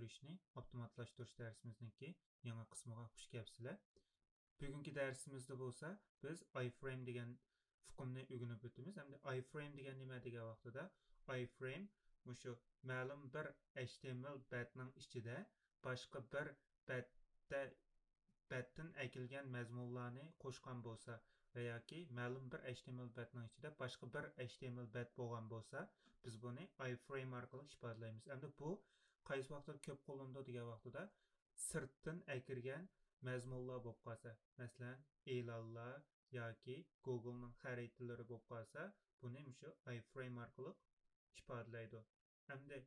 tekshirishni avtomatlashtirish darsimizniki yangi qismiga xush kelibsizlar. Bugungi darsimizda bo'lsa biz iframe degan hukmni o'rganib o'tamiz. Hamda iframe degan nima degan vaqtida iframe mushu ma'lum bir HTML batning ichida boshqa bir batdan akilgan mazmunlarni qo'shgan bo'lsa va yoki ma'lum bir HTML batning ichida boshqa bir HTML bat bo'lgan bo'lsa, biz buni iframe orqali ifodalaymiz. Hamda bu qaysi vaqtda ko'p qo'llanadi degan vaqtida sirtdan akirgan mazmunlar bo'lib qolsa, masalan, e'lonlar yoki Google'ning xaritalari bo'lib qolsa, buni shu iframe orqali ifodalaydi. Hamda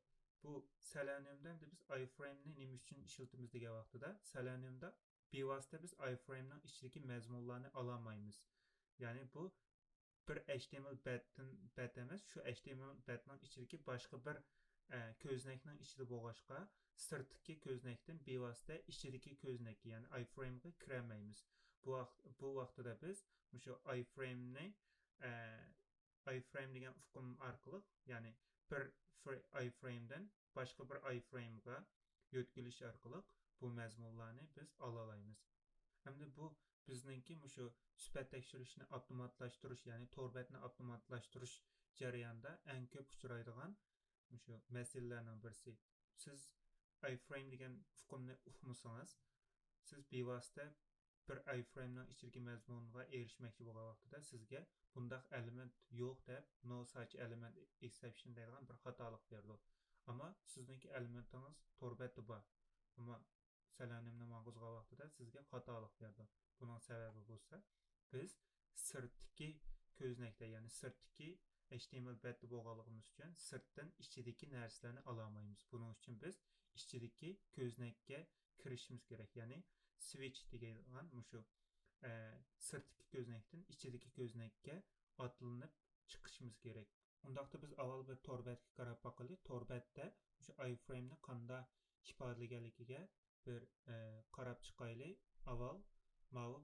bu Selenium'da biz iframe'ni nima uchun ishlatamiz degan vaqtida Selenium'da bevosita biz iframe'ning ichidagi mazmunlarni ololmaymiz. Ya'ni bu bir HTML bat emas, shu HTML batning ichidagi boshqa bir ko'znakning ichida bo'lg'achqa sirtdagi ko'znakdan bevosita ichidagi ko'znakka, ya'ni iframe'ga kirolmaymiz. Bu vaqtida biz shu iframe degan hukm orqali, ya'ni bir iframe'dan boshqa bir iframe'ga yo'tkilish orqali bu mazmunlarni biz olalaymiz. Hamda bu bizningki shu sifat tekshirishni avtomatlashtirish, ya'ni torbatni avtomatlashtirish jarayonida eng ko'p uchraydigan shu masalalarning birisi. Siz iframe degan hukmni uqmasangiz, siz bevosita bir iframe'ning ichidagi mazmunga erishmoqchi bo'lgan vaqtida sizga bundaq element yo'q deb no such element exception degan bir xatolik berdi. Ammo sizningki elementingiz torbatda bor. Ammo Selenium'ni mang'izgan vaqtida sizga xatolik berdi. Buning sababi bo'lsa, biz sirtdagi ko'znakda, ya'ni sirtdagi HTML batda bo'lganligimiz uchun sirtdan ichidagi narsalarni ololmaymiz. Buning uchun biz ichidagi ko'znakka kirishimiz kerak. Ya'ni switch degan shu sirtdagi ko'znakdan ichidagi ko'znakka otlanib chiqishimiz kerak. Undaqda biz avval bir torbatga qarab boqaylik. Torbatda shu iframe'ni qanday ifodalaganligiga bir qarab chiqaylik. Avval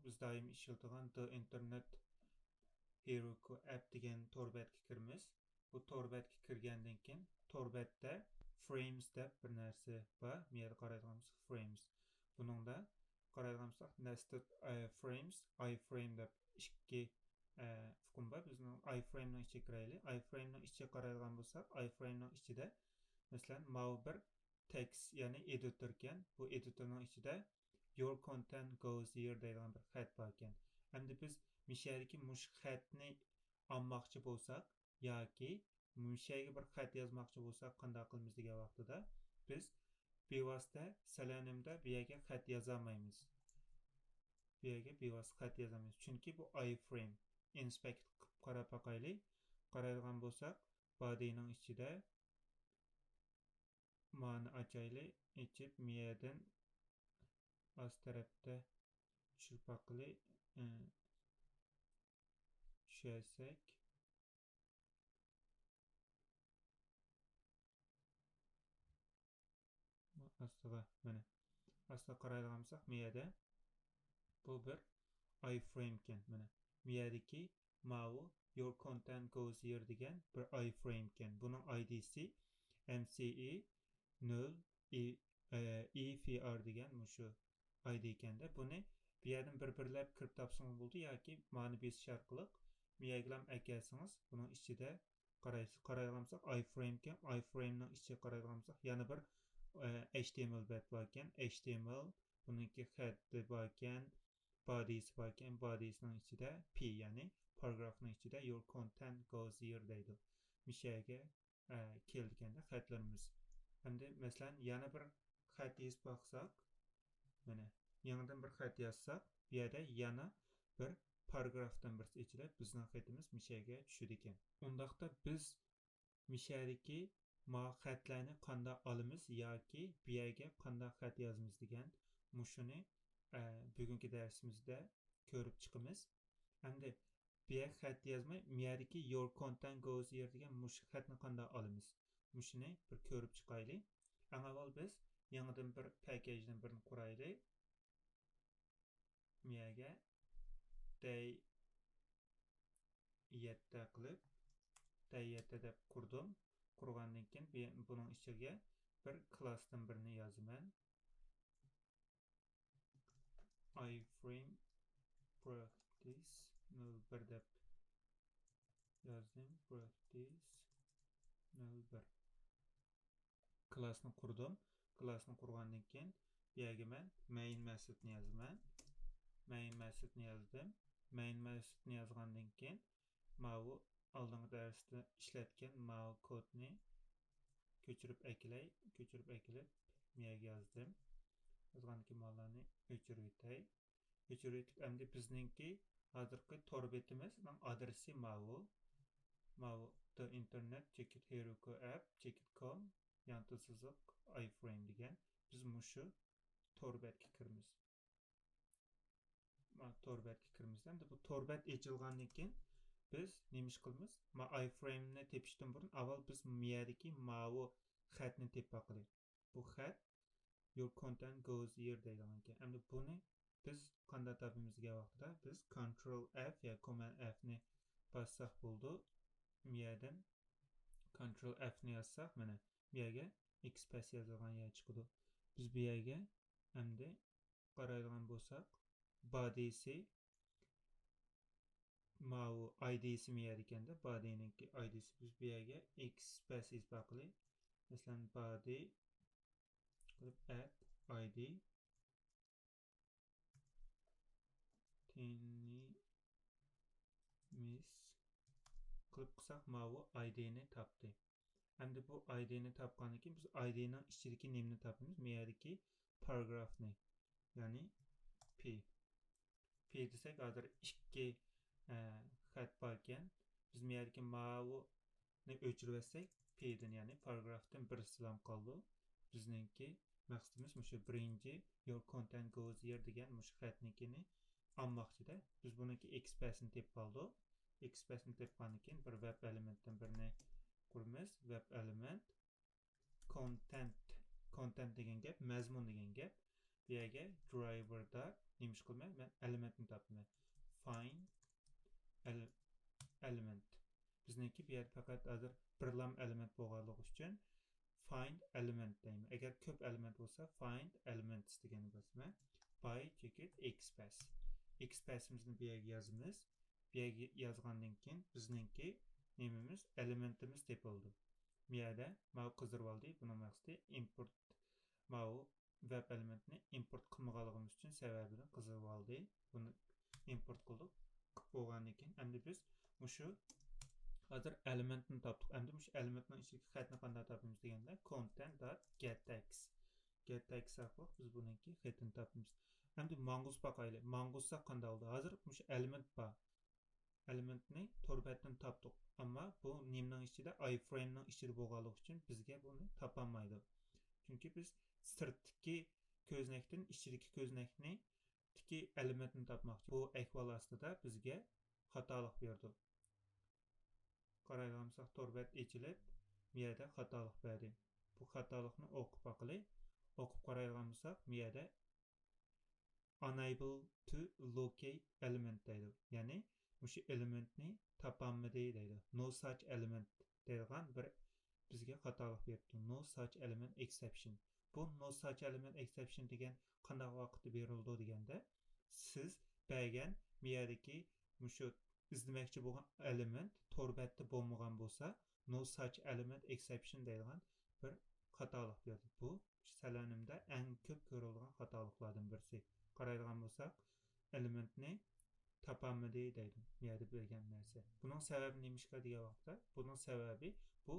biz doim ishlatadigan The Internet Heroku app degan torbatga kiramiz. Bu torbatga kirgandan keyin torbatda frames deb bir narsa bor. Bu yerda qaraydiganimiz frames. Buningda qaraydiganimizda nested frames, iframe deb ikki hukm bor. Bizning iframe'ning ichiga kiraylik. Iframe'ning ichiga qaraydigan bo'lsak, iframe'ning ichida masalan bir text, ya'ni editor ekan. Bu editorning ichida your content goes here degan bir xat bor ekan. Hamda biz mishadagi mush xatni olmoqchi bo'lsak yoki mishaga bir xat yozmoqchi bo'lsak qanday qilamiz degan vaqtida biz bevosita Selenium'da bu yerga xat yozolmaymiz. Bu yerga bevosita xat yozolmaymiz. Chunki bu iframe. Inspect qilib qarab boqaylik. Qaraydigan bo'lsak, body'ning ichida ma'ni ochaylik, ichib miyadan ost tarafda tushirib boqaylik. Tushasak aslida qaraydigan bo'lsak, miyada bu bir iframe ekan. Mana miyadagi your content goes here degan bir iframe ekan. Buning ID'si MCE 0 EFR degan shu ID ekanda. Buni bu yerdan bir-birlab kirib topsangiz bo'ldi yoki ma'ni besish orqali miyaga akelsangiz, buning ichida qaraydigan bo'lsak iframe ekan. Iframe'ning ichiga qaraydigan bo'lsak, yana bir HTML bat bor ekan. HTML buningki head'i bor ekan, body'si bor ekan. Body'sining ichida P, ya'ni paragrafning ichida your content goes here deydi. Mishaga kelganda xatlarimiz. Hamda masalan yana bir xat yozib baqsak, mana yangidan bir xat yozsak, bu yerda yana bir paragrafdan birisi ichida bizning xatimiz mishaga tushadi ekan. Undaqda biz mishadagi xatlarni qanday olamiz yoki bu yerga qanday xat yozamiz degan mushuni bugungi darsimizda ko'rib chiqamiz. Hamda bu yerga xat yozmay, miyadagi your content goes here degan mush xatni qanday olamiz? Mushuni bir ko'rib chiqaylik. Eng avval biz yangidan bir packajdan birini quraylik. Miyaga day 7 qilib day 7 deb qurdim. Qurgandan keyin buning ichiga bir class'tan birini yazıman. iframe practice 01 deb yazdım. Practice 01 class'ni kurdum. Class'ni kurgandan keyin bu yerga men main methodni yazaman. Main methodni yazdım. Main methodni yazgandan keyin bu oldingi darsda ishlatgan bu kodni ko'chirib eklay. Ko'chirib eklib bu yerga yazdim. Yazgandan keyin bularni o'chirib o'tay. O'chirib o'tib endi bizningki hozirgi tor betimizning adresi bu. The internet checkit heroku app checkit.com yanti siziq iframe degan. Biz mushu tor betga kiramiz. Tor betga kiramiz. Endi bu tor bet ochilgandan keyin biz nima ish qilamiz? iframe ni tepishdan burun avval biz bu yerdagi bu xatni tepaqili. Bu xat your content goes here deydigan ekan. Endi buni biz qanday topimizga vaqtida biz Ctrl F ya Command F ni bassak bo'ldi. Bu yerdan Ctrl F ni yazsak mana bu yerga XPath yozilgan yer chiqadi. Biz bu yerga endi qaraydigan bo'lsak body'si bu ID'si mi yer ekanda body'ninki ID'si biz bu yerga XPath baqili. Masalan body qilib add ID mis qilib qilsak bu ID'ni topdi. Endi bu ID'ni topgandan keyin biz ID'ning ichidagi nimani topamiz? Bu yerdagi paragrafni. Ya'ni P desak hozir 2 xat bor ekan. Biz bu yerdagi ni o'chirib etsak P'dan ya'ni paragrafdan bir silam qoldi. Bizningki maqsadimiz mushu birinchi your content goes here degan mushu xatnikini almoqchida. Biz buniki XPath'ni tepib oldik. XPath'ni tepgandan keyin bir web elementdan birini quramiz. Web element content degan gap, mazmun degan gap. Bu yerga driverda nima ish qilmayman? Men elementni topaman. Find element. Bizniki bu yerda faqat hozir birlam element bo'lganligi uchun find element deyman. Agar ko'p element bo'lsa find elements degan bo'lsa by checkit XPath. XPath'imizni bu yerga yozamiz. Bu yerga yozgandan keyin bizningki nimamiz elementimiz tepildi. Bu yerda qizdirib oldik. Buning maqsadi import web elementni import qilmaganligimiz uchun sababini qizdirib oldik. Buni import qildik. Bo'lgandan keyin endi biz mushu hozir elementni topdik. Endi mush elementning ichidagi xatni qanday topamiz deganda content.getText. getText orqali biz buningki xatini topamiz. Endi mongoose baqayli. Mongoose qanday oldi? Hozir mush element bor. Elementni torbetdan topdik. Ammo bu nimning ichida iframening ichida bo'lganligi uchun bizga buni topolmaydi. Chunki biz sirtdagi ko'znakdan ichidagi ko'znakni tiki elementni topmoqchi. Bu ahvol ostida bizga xatolik berdi. Qarayganimizda torbet ochilib, bu yerda xatolik berdi. Bu xatolikni o'qib baqili. O'qib qarayganimizda bu yerda unable to locate element deydi. Ya'ni mushu elementni topolmadi deydi. No such element deydigan bir bizga xatolik berdi. No such element exception. Bu no such element exception degan qanday vaqtda berildi deganda siz bergan bu yerdagi mushu izlamoqchi bo'lgan element torbetda bo'lmagan bo'lsa no such element exception deydigan bir xatolik berdi. Bu salanimda eng ko'p ko'rilgan xatoliklardan birisi. Qaraydigan bo'lsak elementni topolmadi deydi. Bu yerda bergan narsa. Buning sababi nimishqa degan vaqtda buning sababi bu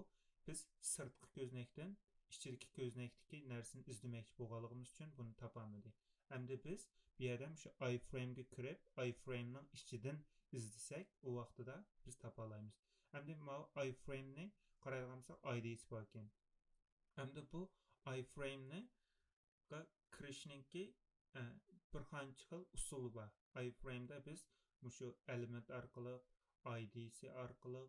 biz sirtqi ko'znakdan ichidagi ko'znakdagi narsani izlamoqchi bo'lganligimiz uchun buni topolmadi. Endi biz bu yerda shu iframe ga kirib iframening ichidan izlasak u vaqtida biz topa olamiz. Endi bu iframe ni qaraydigan bo'lsak ID'si bor ekan. Endi bu iframe ni ga kirishninki bir qancha xil usuli bor. iframe'da biz mushu element orqali ID'si orqali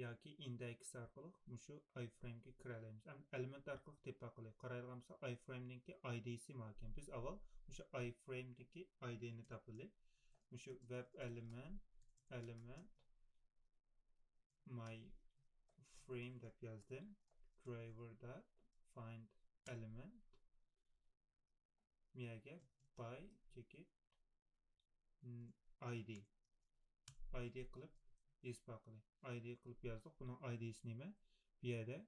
yoki index orqali mushu iframe ga kira olamiz. Element orqali tepaqili qaraydigan bo'lsak iframe'ninki ID'si bor ekan. Biz avval mushu iframe'dagi ID'ni topaylik. Mushu web element my frame deb yozdim. Driver find element miyage by chekit id qilib isbaqli id qilib yazdık. Bunun id'si nima? Bu yerda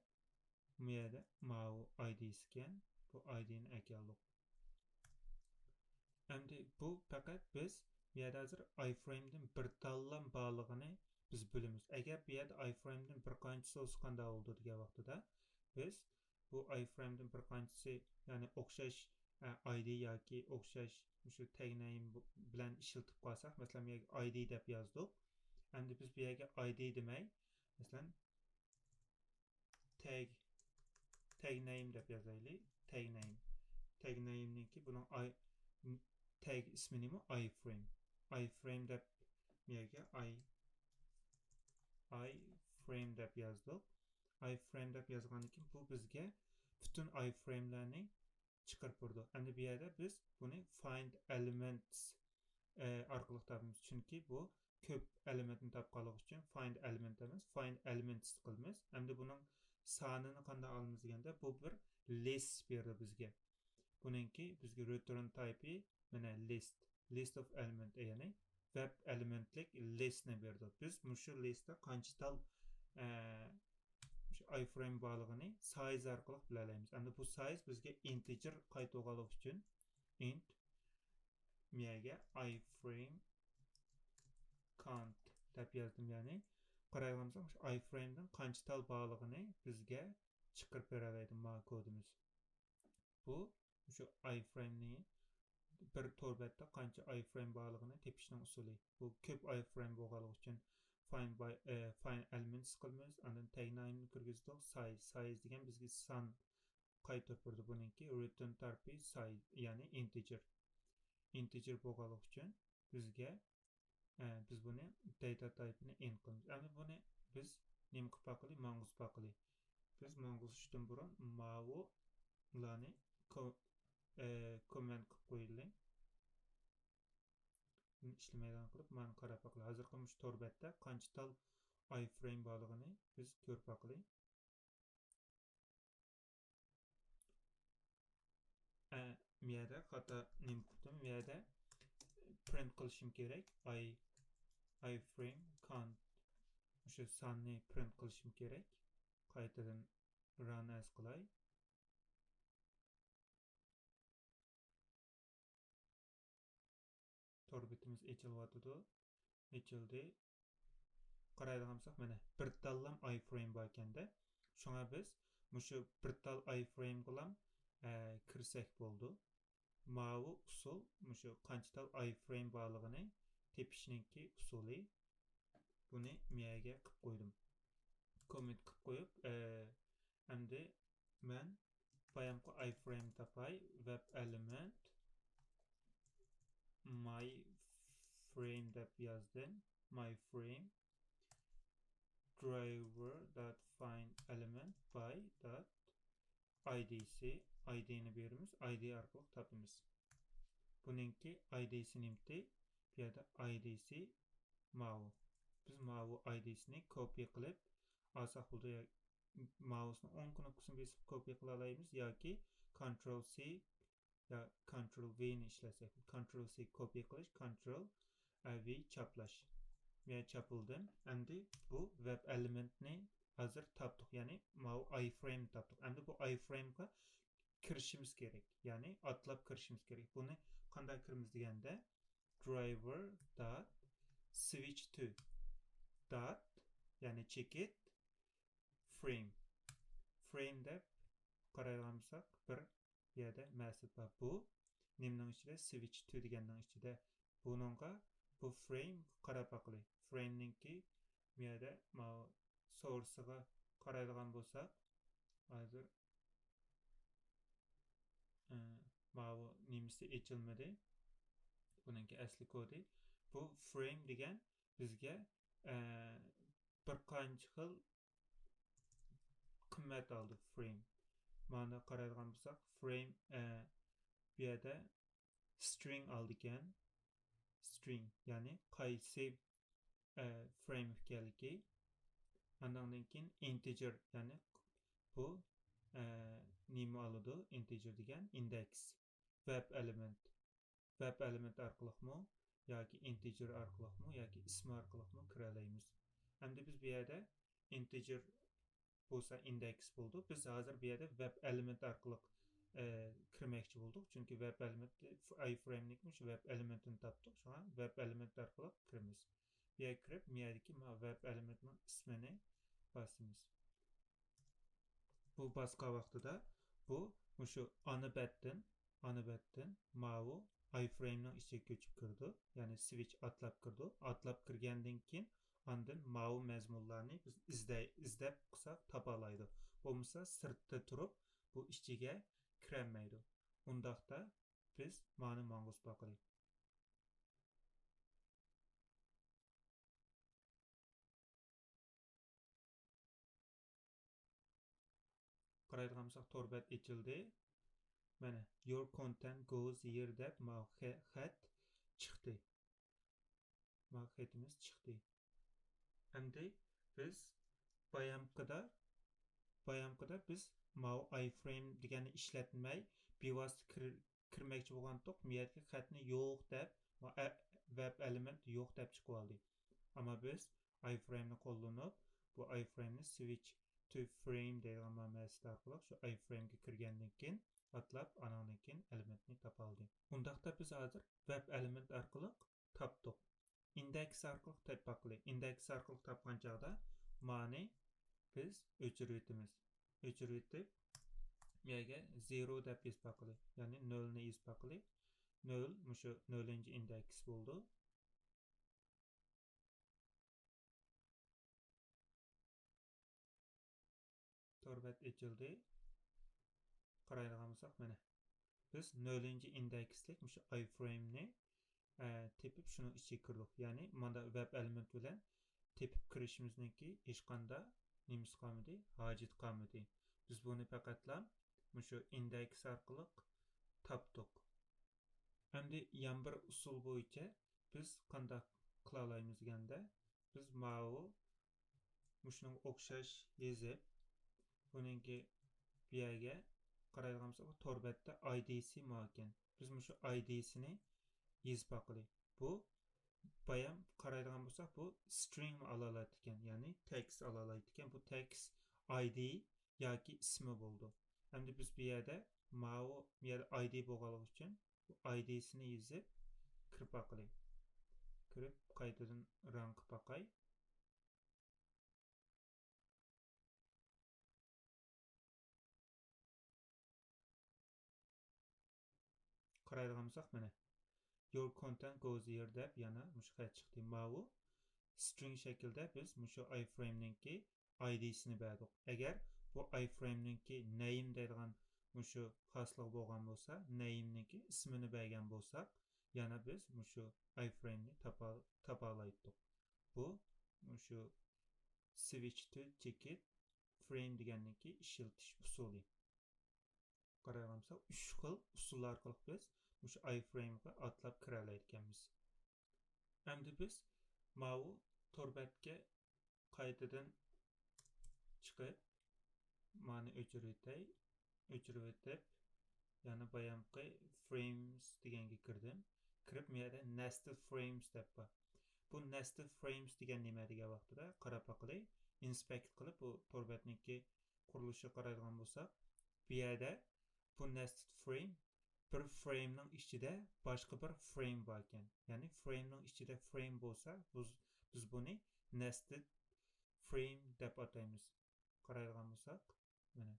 mau id'si ekan. Bu id'ni akaldik. Endi bu faqat biz bu yerda hozir iframe'dan bir tanlam borligini biz bilamiz. Agar bu yerda iframe'dan bir qanchasi olsa qanday bo'ldi degan vaqtida biz bu iframe'dan bir qanchasi, ya'ni o'xshash id yoki o'xshash shu tag name bilan ishlatib qolsak, masalan bu yerga id deb yozdik. Endi biz bu yerga id demay, masalan tag name deb yozaylik. Tag name'niki buning tag ismi nima? iframe deb bu yerga iframe deb yozdik. iframe deb yozgandan keyin bu bizga butun iframe'larni chiqarib berdi. Endi bu yerda biz buni find elements orqali topamiz. Chunki bu ko'p elementni topganlik uchun find element emas, find elements qilamiz. Endi buning sonini qanday olamiz deganda, bu bir list berdi bizga. Buningki bizga return type'i mana list of element, ya'ni web elementlik listni berdi. Biz shu listda qancha tal iframe borligini size orqali bilalaymiz. Endi bu size bizga integer qaytarganlik uchun int miyaga iframe count deb yozdim. Ya'ni qarayolmasak, shu iframe'dan qancha tal borligini bizga chiqarib beradi ma kodimiz. Bu shu iframe'ni bir to'rbatda qancha iframe borligini tepishning usuli. Bu ko'p iframe bo'lganligi uchun find elements qilamiz. Undan tag name'ni kirgizdik. Size degan bizga son qaytarib berdi. Buningki return type'i size, ya'ni integer bo'lganligi uchun bizga biz buni data type'ini int qilamiz. Endi buni biz nima qilib boqaylik? Mongoose boqaylik. Biz Mongoose uchun burun ma'lumotlarni comment qilib qo'yaylik. İşlemeden qilib mana qarab boqaylik. Hozir qilmish to'rbatda qancha tal iframe borligini biz ko'rib boqaylik. Bu yerda xato nima qildim? Bu yerda print qilishim kerak. iframe count o'sha sonni print qilishim kerak. Qaytadan run as qilay. Torbitimiz ochildi. Qaraydigan bo'lsak, mana bir tallam iframe bor ekanda. Shunga biz shu bir tal iframe bilan kirsak bo'ldi. Mau usul shu qancha tal iframe borligini tepishninki usuli. Buni miyaga qilib qo'ydim. Comment qilib qo'yib, endi men bayamqi iframe topay, web element my frame deb yozdim. My frame driver.find element by id'si id'ni beramiz. id orqali topamiz. Buningki id'si nimti? Bu yerda id'si mau. Biz mau id'sini copy qilib olsak bo'ldi. Mouse'ni 10 knopkasini bosib copy qila olamiz yoki Ctrl C ya Ctrl V ni ishlasak. Ctrl C copy qilish, Ctrl V chaplash. Men chapildim. Endi bu web elementni hozir topdik. Ya'ni mau iframe topdik. Endi bu iframe'ga kirishimiz kerak. Ya'ni atlab kirishimiz kerak. Buni qanday kiramiz deganda driver.switch to ya'ni chekit frame deb qarayolmasak bir yerda masif bor. Bu nimning ichida? Switch to deganning ichida. Buningga bu frame qarab boqaylik. Frame'ninki bu yerda source'ga qaraydigan bo'lsak, hozir mau nimasi ochilmadi. Buningki asli kodi. Bu frame degan bizga bir qancha xil qimmat oldi frame. Mana qaraydigan bo'lsak, frame bu yerda string oldi ekan. String, ya'ni qaysi frame ekanligi. Undan keyin integer, ya'ni bu nima alıdı? Integer degan index. Web element. Web element arqılıqmı yoki integer arqılıqmı yoki ismi arqılıqmı kira alaymiz. Endi biz bu yerda integer bo'lsa index bo'ldi. Biz hozir bu yerda web element arqılıq kirmekçi bulduk. Çünkü web element iframe'likmiş web elementini tapdık. Şu an web element arqılıq kirimiz. Bu yerga kirib, bu yerdagi web elementning ismini basamiz. Bu basqa vaqtida bu shu ana betdan mavu iframe'ning ichiga ko'chib kirdi. Ya'ni switch atlab kirdi. Atlab kirgandan keyin andın mavu mazmunlarni biz izlab qilsak topalaydi. Bo'lmasa sirtda turib bu ichiga kirolmaydi. Undaqda biz mani mangus baqili. Qaraydigan bo'lsak torbat ochildi. Mana your content goes here deb xat chiqdi. Xatimiz chiqdi. Endi biz bayamqida biz mau iframe deganni ishlatmay bevosita kirmoqchi bo'lgandik. Bu yerga xatni yo'q deb web element yo'q deb chiqib oldi. Ammo biz iframe ni qo'llanib bu iframe ni switch to frame degan ma'nosida orqali shu iframe ga kirgandan keyin atlab anandan keyin elementni topaldi. Undaqda biz hozir web element orqali topdik. Index orqali topaqli. Index orqali topgan chaqda ma'ni biz o'chirib etamiz. O'chirib etib yerga 0 deb yozbaqli. Ya'ni 0 ni yozbaqli. 0 mushu 0-index bo'ldi. Torbat ochildi. Qaraydigan bo'lsak mana biz 0-indexlik mushu iframe ni tepib shuni ichiga kirdik. Ya'ni mana web element bilan tepib kirishimizniki hech qanday nimasi qolmadi, hojat qolmadi. Biz buni faqatlam mushu index orqali topdik. Endi yan bir usul bo'yicha biz qanday qila olamiz deganda biz mau mushunga o'xshash yezib buningki bu yerga qaraydigan bo'lsak torbatda IDC bor ekan. Biz mushu ID'sini yezib baqili. Bu bayam qaraydigan bo'lsak bu string ala oladi ekan, ya'ni text ala oladi ekan. Bu text ID yoki ismi bo'ldi. Endi biz bu yerda mau bu yerda ID bo'lganligi uchun bu ID'sini yezib kirib baqili. Kirib qaytadan run qilib baqay. Qaraydigan bo'lsak mana your content goes here deb yana mushqa chiqdi. Mau string shaklda biz mushu iframe'ninki ID'sini berdik. Agar bu iframe'ninki name deydigan mushu xoslik bo'lgan bo'lsa, name'ninki ismini bergan bo'lsak, yana biz mushu iframe'ni topalaydik. Bu mushu switch to ticket frame deganniki ishiltish usuli. Qarayamsa 3 xil usullar orqali biz mushu iframe ga atlab kira oladiganmiz. Endi biz mau torbatga qaytadan chiqib mani o'chirib etib yana bayamqi frames deganga kirdim. Kirib bu yerda nested frames deb bor. Bu nested frames degan nima degan vaqtida qarab baqili, inspect qilib bu torbatniki qurilishi qaraydigan bo'lsak, bu yerda bu nested frame bir frame'ning ichida boshqa bir frame bor ekan. Ya'ni frame'ning ichida frame bo'lsa, biz buni nested frame deb ataymiz. Qaraydigan bo'lsak, mana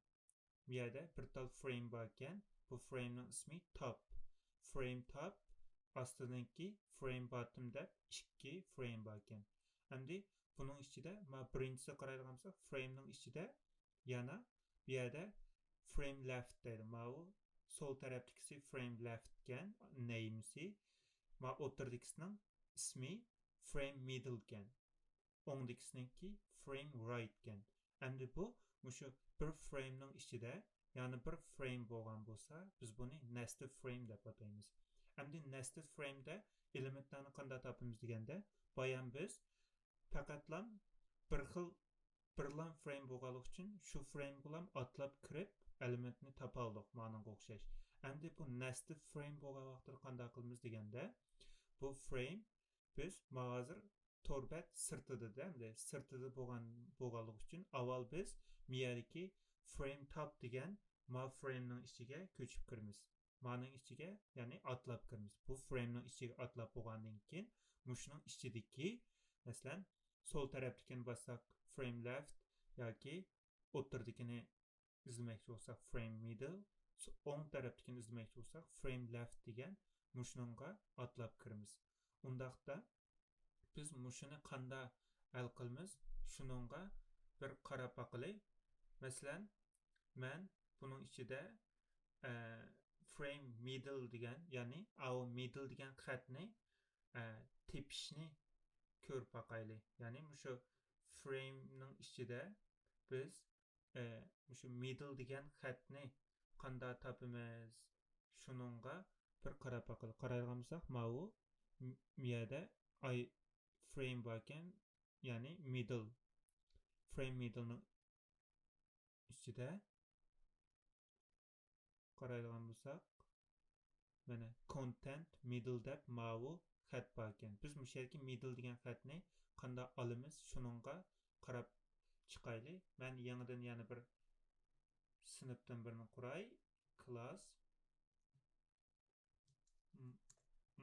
bu yerda bir tal frame bor ekan. Bu frame'ning ismi top. Frame top ostidagi frame bottom deb ikki frame bor ekan. Endi buning ichida birinchisi qaraydigan bo'lsak, frame'ning ichida yana bu yerda frame left deydi. Mau sol tarafdagisi frame left ekan, name'si. Ma o'rtadagisining ismi frame middle ekan. O'ngdagisiniki frame right ekan. Endi bu mushu bir frame'ning ichida yana bir frame bo'lgan bo'lsa, biz buni nested frame deb ataymiz. Endi nested frame'da elementlarni qanday topamiz deganda, bayan biz faqatlam bir xil birlam frame bo'lganligi uchun shu frame bilan atlab kirib elementni tapa aldık manınğa oxşaş. Endi bu nested frame bolgan vaqtda qanday qılmız degende, bu frame biz hazır torbet sırtıda endi sırtıda bolganlyk üçün avval biz miyadaki frame tab degen ma frame'nin içige köçüp kirmiz. Ma'nın içige yani atlap kirmiz. Bu frame'nin içige atlap bolgandan keyin muşunun içideki mesela sol tarafdakini bassak frame left yoki o'tirdikini izlemoqchi bo'lsak frame middle, o'ng tarafdakini izlemoqchi bo'lsak frame left degan mushunga atlab kiramiz. Undaqda biz mushuni qanday hal qilamiz? Shuningga bir qarab baqilay. Masalan, men buning ichida frame middle degan, ya'ni our middle degan xatni tepishni ko'rib baqaylik. Ya'ni mushu frame ning ichida biz mushu middle degan xatni qanday topamiz? Shuningga bir qarab baqilib qaraydigan bo'lsak, mau miyada I frame bakan, ya'ni middle frame middle ning ichida qaraydigan bo'lsak, mana content middle deb mau xat bakan. Biz bu yerdagi middle degan xatni qanday olamiz? Shuningga qarab chiqayli. Men yangidan yana bir sinfdan birini quray. Class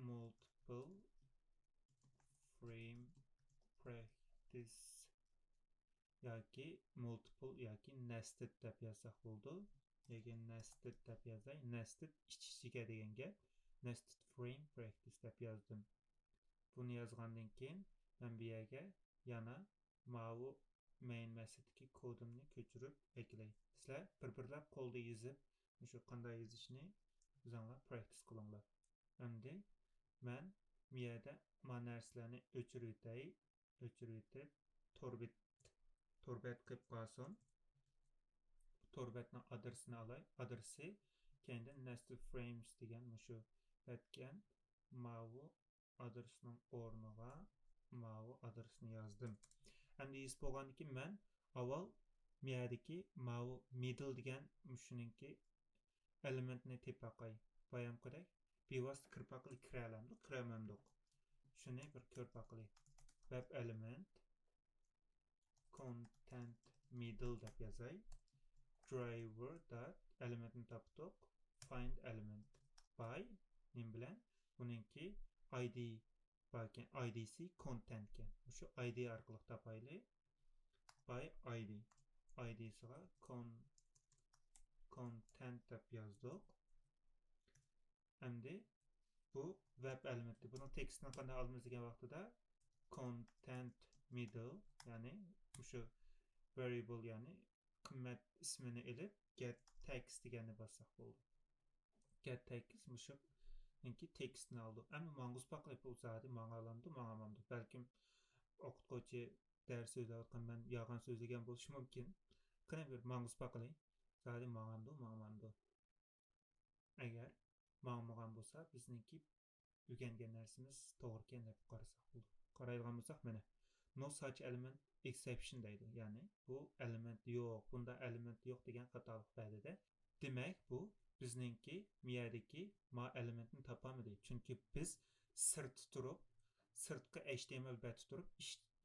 multiple frame practice yoki multiple yoki nested deb yozsak bo'ldi. Yoki nested deb yozay. Nested ich-ichiga degan gap. Nested frame practice deb yozdim. Buni yozgandan keyin men bu yerga yana mau main methodki kodimni ko'chirib eklay. Sizlar bir-birlab qo'lda yozib, shu qanday yozishni o'zingizlar practice qilinglar. Endi men bu yerda mana narsalarni o'chirib o'tay, torbet qilib qo'ysin. Torbetning adresini olay. Adresi keyin nested frames degan shu etgan mau adresning o'rniga mau adresini yozdim. Endi yozib bo'lgandan keyin men avval miyadagi mau middle degan shuningki elementni tepaqay. Bayamqidek bevosita kirpaqli kiralamdi, kiramamdiq. Shuni bir ko'rpaqli web element content middle deb yozay. Driver dot elementni topdik. Find element by nim bilan buningki id bakan idc content ken. Shu id orqali topayli. By id idsiga content deb yozdik. Endi bu web elementi. Bunun tekstini qanday olamiz degan vaqtida content middle, ya'ni shu variable, ya'ni qimmat ismini elib get text deganni bassak bo'ldi. Get text shu inki tekstni oldi. Ammo mangus baqilib bo'lsadi, mang'alamdi, mang'amamdi. Balkim o'qituvchi dars so'zlayotgan men yolg'on so'zlagan bo'lishi mumkin. Qani bir mangus baqilay. Zadi mang'amdi. Agar mang'amagan bo'lsa, bizningki o'rgangan narsamiz to'g'ri ekan deb qarasak bo'ldi. Qaraydigan bo'lsak, mana no such element exception deydi. Ya'ni bu element yo'q, bunda element yo'q degan xatolik berdida. Demak, bu bizningki miyadagi ma elementni topamadi. Chunki biz sirtda turib, sirtqi HTML betda turib,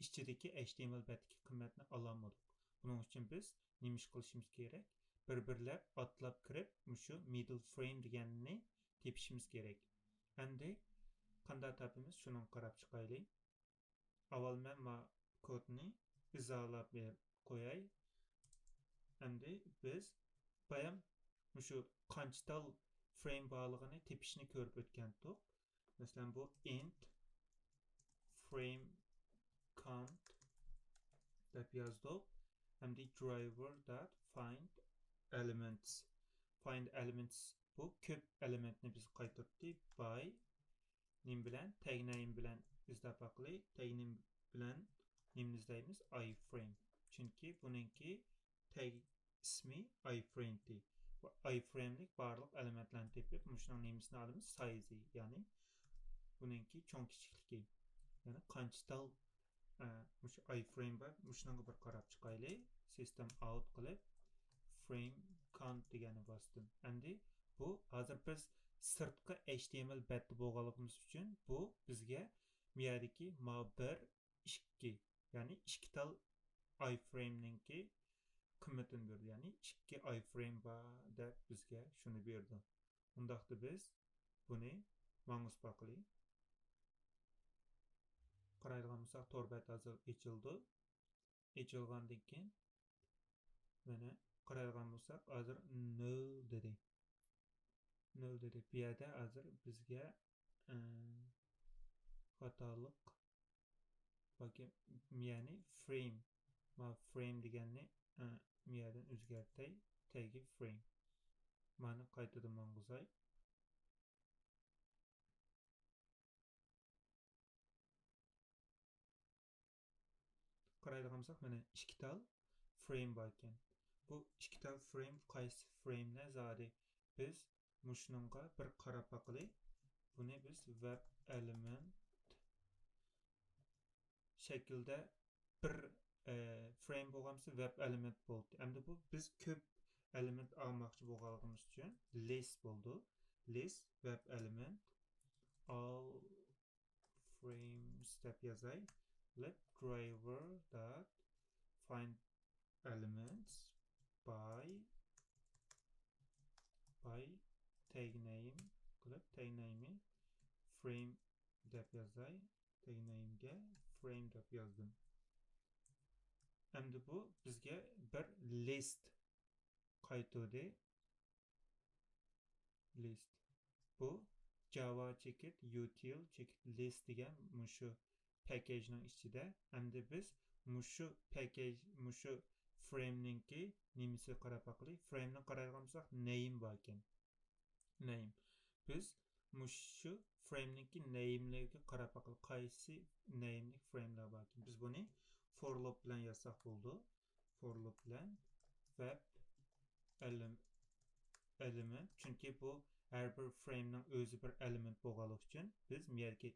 ichidagi HTML betdagi qimmatni ololmadik. Buning uchun biz nima ish qilishimiz kerak? Bir-birlab atlab kirib, shu middle frame deganini tepishimiz kerak. Endi qanday topamiz? Shuni qarab chiqaylik. Avval men ma kodni izolab qo'yay. Endi biz bayam shu qanchatal frame borligini tepishni ko'rib o'tgandik. Masalan, bu int frame count deb yozdik. Endi driver.find elements. Find elements bu ko'p elementni biz qaytardik. By nim bilan tag name bilan izlab baqilay. Tag name bilan nimni izlaymiz? iframe. Chunki buningki tag ismi iframe di. Bu iframe'lik barliq elementlarni tepib, shuning nimesini olamiz? Size, ya'ni buningki cho'ng kichikligi. Ya'ni qanchatal shu iframe bor, shunga bir qarab chiqaylik. System out qilib frame can't degani bastım. Endi bu hazır biz sırtqı HTML bətli bolğanlığımız üçün bu bizge bu yerdeki ma 1 2 yani 2 tal iframe'ninki qiymetini berdi. Yani 2 iframe ba deb bizge şunu berdi. Undaqda biz bunu mangus baqılı. Qaraydigan bolsaq tor bət hazır açıldı. Açılgandan keyin mana qaraydigan bolsaq hazır 0 dedi. 0 dedi. Bu yerda hazır bizga xatolik bakın yani frame ma frame deganni bu yerdan o'zgartay tagi frame. Mana qaytadan mang'uzay. Qaraydigan bolsaq mana 2 tal frame bor ekan. Bu 2 tal frame qaysi frame'lar zodi biz mushnunga bir qarab baqili. Buni biz web element şekilde bir frame bo'lgansa web element bo'ldi. Endi bu biz ko'p element almoqchi bo'lganligimiz uchun list bo'ldi. List web element all frames deb yozay. Let driver dot find elements by tag name qilib tag name'i frame deb yozay. Tag name'ga frame deb yozdim. Endi bu bizga bir list qaytadi. List. Bu Java chekit util chekit list degan mushu package'ning ichida. Endi biz mushu package mushu frame'ninki nimasi qarab baqili. Frame'ni qaraydigan bolsak name bor ekan. Name. Biz mushu frame'ninki name'larga qarab baqili. Qaysi name'lik frame'lar bor ekan. Biz buni for loop bilan yazsak bo'ldi. For loop bilan web element chunki bu har bir frame'ning o'zi bir element bo'lganligi uchun biz bu yerga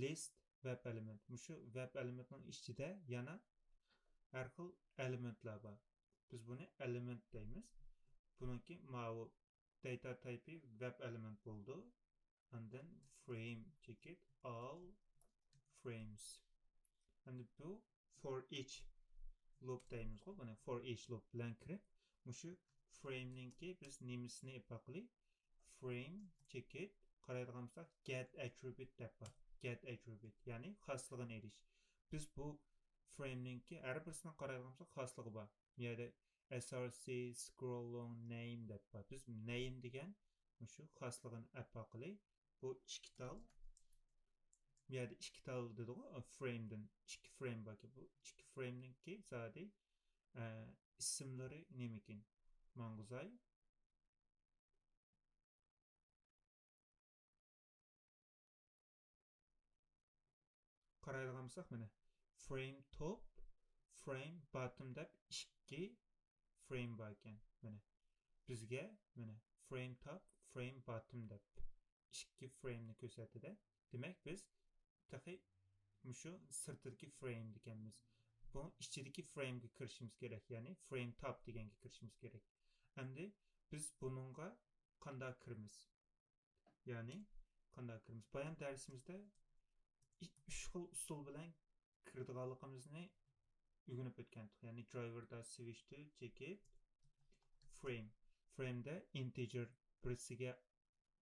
list web element. Mushu web elementning ichida yana har xil elementlar bor. Biz buni element deymiz. Buniki ma'lum data type'i web element bo'ldi. And then frame chekit all frames. And bu for each loop deymiz qo'y. Buni for each loop bilan kirib, mushu frame'ninki biz nemisini ipaqli frame chekit qaraydigan bolsak get attribute deb bor. Get attribute ya'ni xosligini erish. Biz bu frame'ninki har birisini qaraydigan bolsak xosligi bor. Bu yerda src scroll long name deb bor. Biz name degan mushu xosligini ipaqli bu 2 tal bu yerda 2 tal dedi o frame'dan 2 frame bor. Bu 2 frame'ninki zodi ismlari nemikin mang'uzay. Qaraydigan bolsak mana frame top frame bottom deb 2 frame bor ekan. Mana bizga mana frame top frame bottom deb 2 frame'ni ko'rsatadi. Demak biz taxi mushu sirtidagi frame deganmiz. Bu ichidagi frame'ga kirishimiz kerak, ya'ni frame top deganga kirishimiz kerak. Endi biz buningga qanday kiramiz? Ya'ni qanday kiramiz? Bayon darsimizda 3 xil usul bilan kiradiganligimizni o'rganib o'tgandik. Ya'ni driver.switch to chekit frame. Frame'da integer birisiga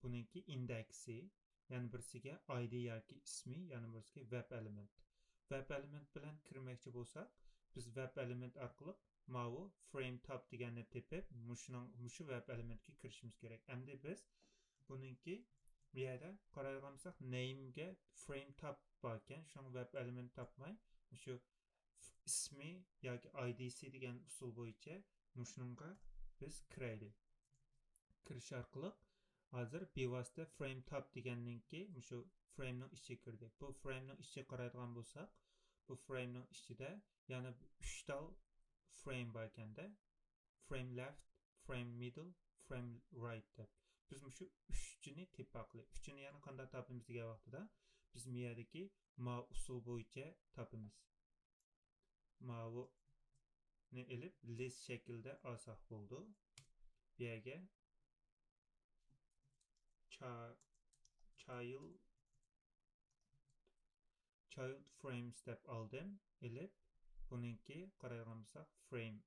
buningki indeksi, yani birisiga id yoki ismi, yani birisiga web element. Web element bilan kirmoqchi bo'lsak, biz web element orqali mavu frame top deganni tepib, mushu web elementga kirishimiz kerak. Endi biz buningki bu yerda qaraydigan bolsak name'ga frame top bor ekan, shuni web element topmay, mushu ismi yoki idsi degan usul bo'yicha mushunga biz kiraylik. Kirish orqali hozir bevosita frame top deganninki mushu frame'ning ichiga kirdik. Bu frame'ning ichiga qaraydigan bo'lsak, bu frame'ning ichida yana 3 tal frame bor ekanda. Frame left, frame middle, frame right deb. Biz mushu 3chini tepaqli. 3chini yana qanday topimiz degan vaqtida biz bu yerdagi ma usul bo'yicha topimiz. Mavu ne elib list shaklda olsak bo'ldi. bu yerga child frames deb aldım. Elip bununki qaraydigan bolsak frame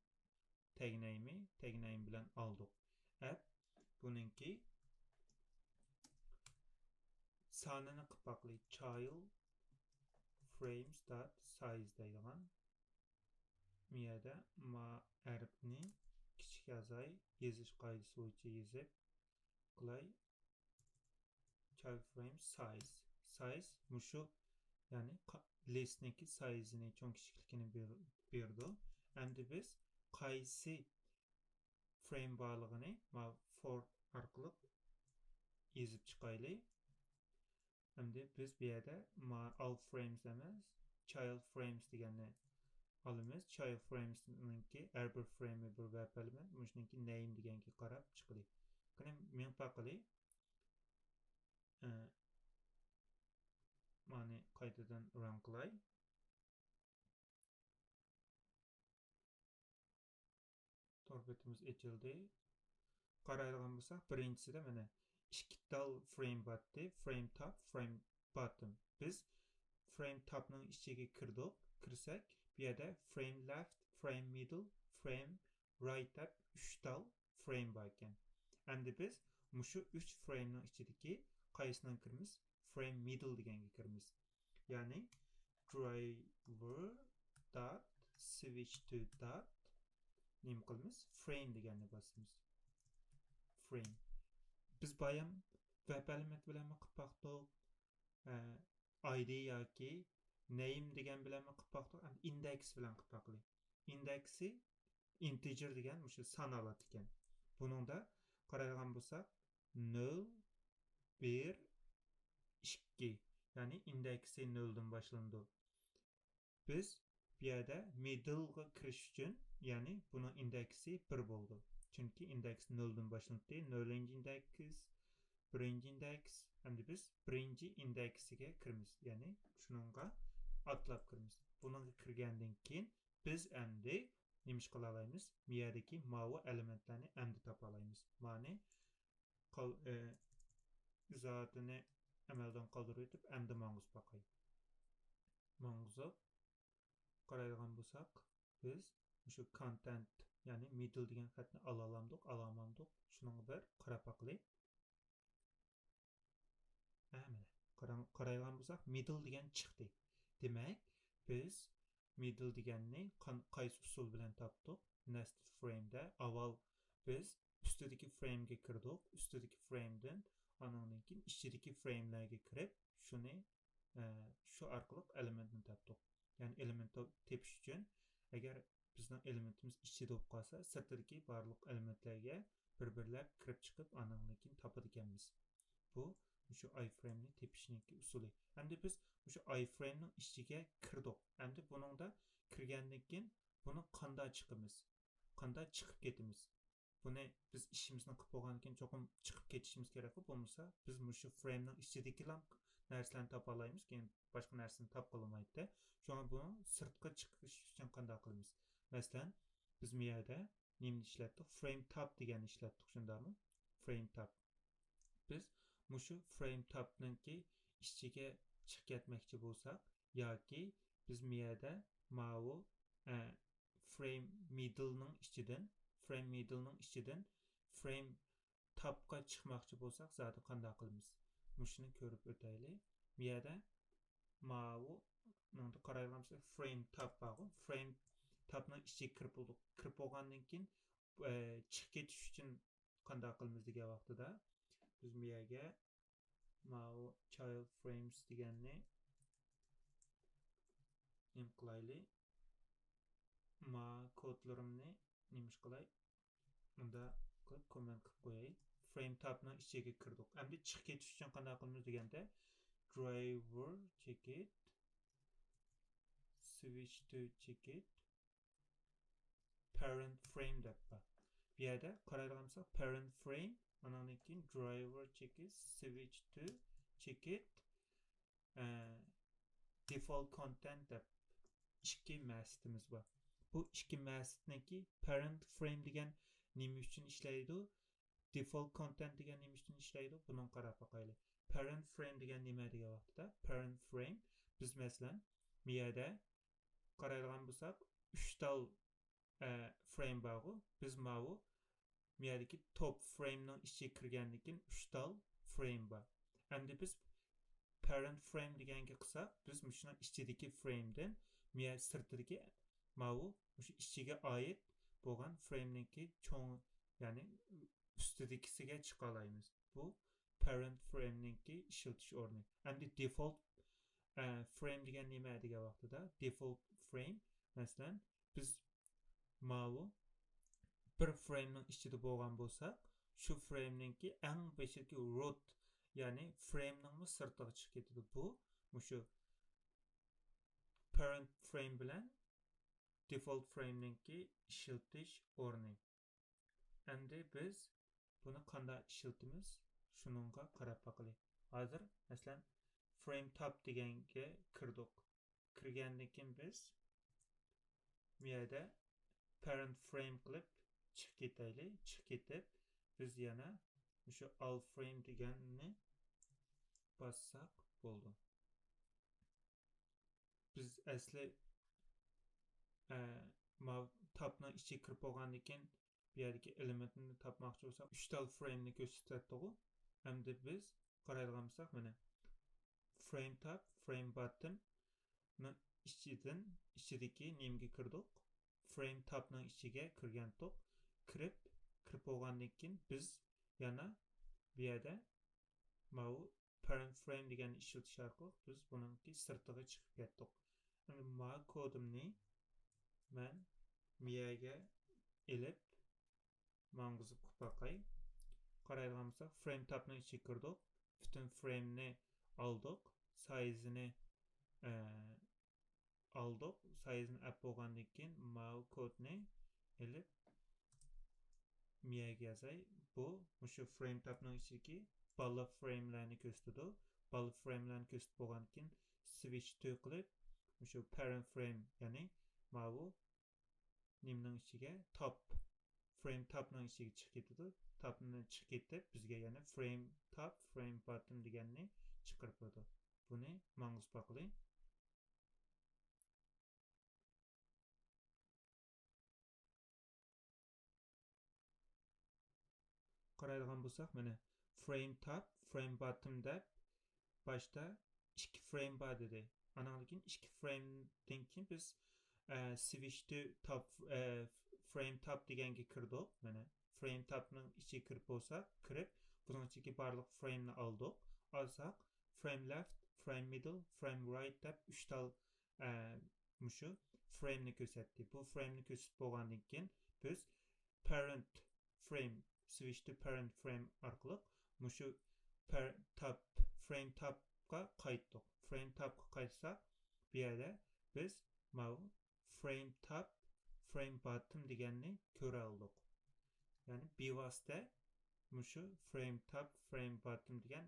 tagname bilan aldık. App bununki sanını qilib baqli child frames dot size deydigan. Bu yerda ma harfni kichik yazay, yezish qoidasi bo'yicha yezib qilay child frames size mushu yani listniki size'ini cho'ng kichikligini berdi. Endi biz qaysi frame borligini ma for orqali yezib chiqayli. Endi biz bu yerda ma all frames emas, child frames deganni olamiz. Child frames'ninki har bir frame bir verb element, mushniki name deganga qarab chiqdi. Qani men baqili mani qaytadan run qilay. Torbetimiz ochildi. Qaraydigan bo'lsak, birinchisida mana ikki tal frame botdi. Frame top, frame bottom. Biz frame topning ichiga kirsak, bu yerda frame left, frame middle, frame right deb 3 tal frame bor ekan. Endi biz mushu 3 frame ning ichidagi qaysidan kiramiz? Frame middle deganga kiramiz. Ya'ni driver dot switch to dot nim qilamiz? Frame deganni bosamiz. Frame. Biz bayam web element bilan qilib baqdik. ID yoki name degan bilan qilib baqdik. Index bilan qilib baqlik. Indexi integer degan mushu son oladi ekan. Buningda qaraydigan bo'lsak 0 1 2 ya'ni indeksi 0 dan boshlandi. Biz bu yerda middle ga kirish uchun ya'ni buning indeksi 1 bo'ldi. Chunki indeks 0 dan boshlandi. 0-chi indeks, 1-chi indeks, endi biz 1-chi indeksiga kiramiz. Ya'ni shuningga atlab kiramiz. Buningga kirgandan keyin biz endi nima qila olamiz? Bu yerdagi mavi elementlarni endi topa olamiz. Ma'ni izotini amaldan qoldirib o'tib, endi manguz baqay. Manguzib qaraydigan bo'lsak, biz shu content ya'ni middle degan xatni alalamdik. Shuning bir qarab baqaylik. Mana qaraydigan bo'lsak, middle degan chiqdi. Demak, biz middle deganni qaysi usul bilan topdik? Nested frame'da avval biz ustidagi frame'ga kirdik. Ustidagi frame'dan anandan keyin ichidagi frame'larga kirib, shuni shu orqali elementni topdik. Ya'ni element tepish uchun agar bizning elementimiz ichida bo'lib qolsa, sirtdagi barliq elementlarga bir-birlab kirib chiqib, anandan keyin topadi ekanmiz. Bu shu iframe'ni tepishniki usuli. Endi biz shu iframe'ning ichiga kirdik. Endi buningda kirgandan keyin buni qanday chiqamiz? Qanday chiqib ketamiz? Buni biz ishimizni qilib bo'lgandan keyin cho'qim chiqib ketishimiz kerak bo'lmasa, biz shu frame'ning ichidagi narsalarni topa olamiz, keyin boshqa narsani topib qolmaydi. Shunga buni sirtqa chiqish uchun qanday qilamiz? Masalan, biz bu yerda nima ishlatdik? Frame top deganni ishlatdik, shundaymi? Frame top. Biz mushu frame topninki ichiga chiqib ketmoqchi bo'lsak yoki biz bu yerda mavu frame middle'ning ichidan frame topga chiqmoqchi bo'lsak, zodi qanday qilamiz? Mushuni ko'rib o'taylik. Bu yerda mavu ningda qaraydigan bo'lsak, frame top bor. Frame topning ichiga kirib bo'lgandan keyin chiqib ketish uchun qanday qilamiz degan vaqtida biz bu yerga mavu child frames deganni nim qilaylik. Ma kodlarimni nima qilay? Bunda qilib comment qilib qo'yay. Frame tabning ichiga kirdik. Endi chiqib ketish uchun qanday qilamiz deganda driver check it switch to check it parent frame deb bor. Bu yerda qaraydigan bo'lsak parent frame, andan keyin driver check it switch to check it default content deb ikki methodimiz bor. Bu ikki methodniki parent frame degan nima uchun ishlaydi? default content degan nima uchun ishlaydi? Buni qarab boqaylik. Parent frame degan nima degan vaqtda parent frame biz masalan bu yerda qaraydigan bo'lsak 3 tal frame bor. Biz bu yerdagi top frame ning ichiga kirgandan keyin 3 tal frame bor. Endi biz parent frame deganga qilsak, biz shundan ichidagi framedan miya sirtidagi bu o'sha ichiga oid bo'lgan frameninki cho'ng, ya'ni ustidagisiga chiqa olamiz. Bu parent frameninki ishiltish o'rni. Endi default frame degan nima degan vaqtida default frame masalan biz bu bir framening ichida bo'lgan bo'lsak, shu frameninki eng beshiki root, ya'ni framening sirtiga chiqib ketadi. Bu shu parent frame bilan default frameninki ishiltish o'rni. Endi biz buni qanday ishiltimiz? Shuningga qarab boqaylik. Hozir masalan frame top deganga kirdik. Kirgandan keyin biz bu yerda parent frame qilib chiqib ketaylik. Chiqib ketib biz yana shu all frame deganni bassak bo'ldi. Biz asli topning ichiga kirib bo'lgandan keyin bu yerdagi elementni topmoqchi bo'lsak 3 tal frame ni ko'rsatdik. Endi biz qaraydigan bo'lsak, mana frame top, frame bottom ning ichidagi nimga kirdik. Frame top ning ichiga kirgandik. Kirib bo'lgandan keyin biz yana bu yerda parent frame degan ishiltish orqali biz buningki sirtiga chiqib ketdik. Endi kodimni men miyaga elib mang'izib qilib boqay. Qaraydigan bo'lsak, frame topning ichiga kirdik. Butun frame ni oldik. Size'ini oldik. Size'ini ap bo'lgandan keyin kodni elib miyaga yozay. Bu shu frame topning ichidagi balla frame'larni ko'rsatadi. Balla frame'larni ko'rsatib bo'lgandan keyin switch to qilib shu parent frame, ya'ni bu nimning ichiga top frame topning ichiga chiqib ketadi. Topni chiqib ketib bizga yana frame top, frame bottom deganni chiqarib beradi. Buni mang'uz boqaylik. Qaraydigan bo'lsak, mana frame top, frame bottom deb boshda 2 frame bor dedi. Andan keyin 2 framedan keyin biz switch to top frame top deganga kirdik. Mana frame topning ichiga kirib bo'lsak, kirib buning ichiga barliq frame ni oldik. Olsak frame left, frame middle, frame right deb 3 tal mushu frame ni ko'rsatdi. Bu frame ni ko'rsatib bo'lgandan keyin biz parent frame switch to parent frame orqali mushu top frame topga qaytdik. Frame topga qaytsak, bu yerda biz frame top, frame bottom deganni ko'ra oldik. Ya'ni bevosita mushu frame top, frame bottom degan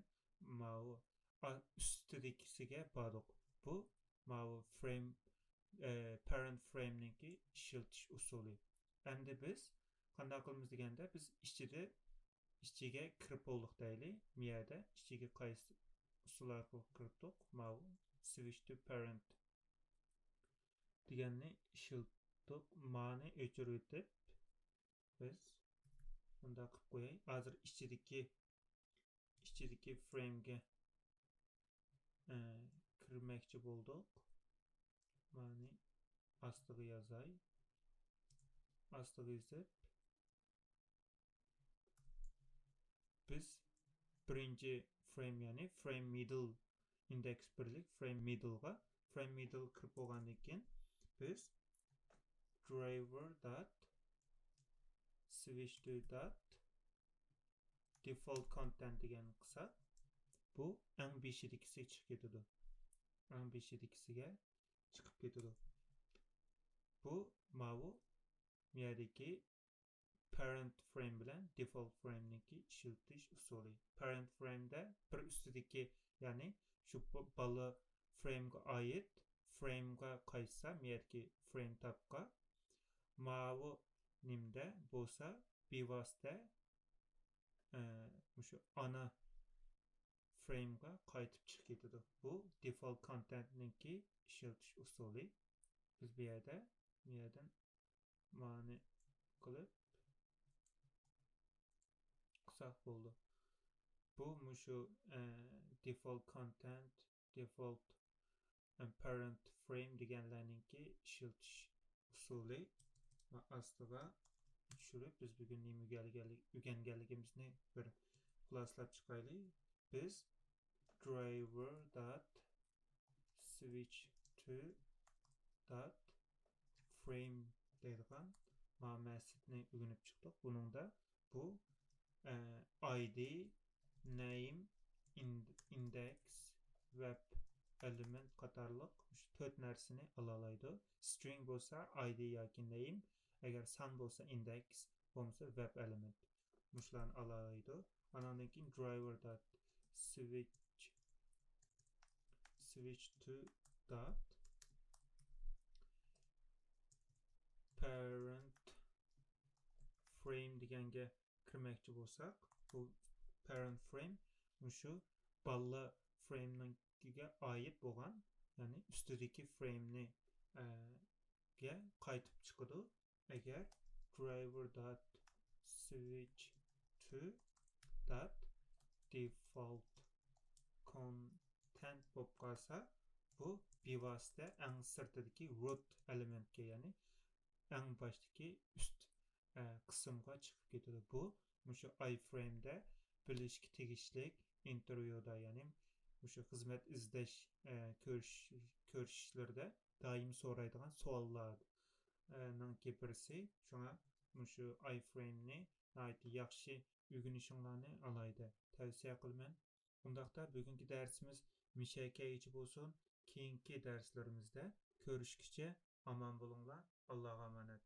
ustidagisiga bordik. Bu frame parent frame ninki ishiltish usuli. Endi biz qanday qilamiz deganda, biz ichiga kirib bo'ldik deylik. Bu yerda ichiga qaysi usul orqali kirdik? Switch to parent deganni ishiltib, ma'ni o'chirib o'tib biz bunda qilib qo'yay. Hozir ichidagi frame'ga kirmoqchi bo'ldik. Ma'ni ostiga yozay. Ostiga yozib biz birinchi frame, ya'ni frame middle index birlik frame middle'ga kirib bo'lgandan keyin biz driver dot switch to dot default content deganni qilsak, bu eng beshidagisiga chiqib ketadi. Eng beshidagisiga chiqib ketadi. Bu yerdagi parent frame bilan default frame niki ishiltish usuli. Parent frame'da bir ustidagi, ya'ni shu balla frame'ga oid frame'ga qaytsa, yerdagi frame topga nimda bo'lsa bevosita şu ana frame'ga qaytıp çıkıp ketadi. Bu default content'ninki işletish usuli. Biz bu yerden mani qilib qilsak bo'ldi. Bu şu default content, default parent frame deganlarninki işletish usuli va astiga tushirib biz bugun nima o'rganganligimizni bir xulosalab chiqaylik. Biz driver dot switch to dot frame deydigan ma'nosini o'rganib chiqdik. Buningda bu id, name, index, web element qatorliq 4 narsani alalaydı. String bo'lsa id yoki name, agar son bo'lsa index, bo'lmasa web element. Mushlarni alalaydı. Andan keyin driver dot switch to dot parent frame deganga kirmoqchi bo'lsak, bu parent frame shu balla frame'ninkiga oid bo'lgan, ya'ni ustidagi frame'ni ga qaytib chiqadi. Agar driver dot switch to dot default content bo'lib qolsa, bu bevosita eng sirtidagi root elementga, ya'ni eng boshdagi ust qismga chiqib ketadi. Bu shu iframe'da bilishga tegishlik intervyuda, ya'ni shu xizmat izlash ko'rishishlarda doim so'raydigan savollarning birisi. Shunga shu iframe'ni yaxshi o'rganishinglarni alayda tavsiya qilaman. Undaqda bugungi darsimiz mishakayichi bo'lsin. Keyingi darslarimizda ko'rishguncha omon bo'linglar. Allohga omonat.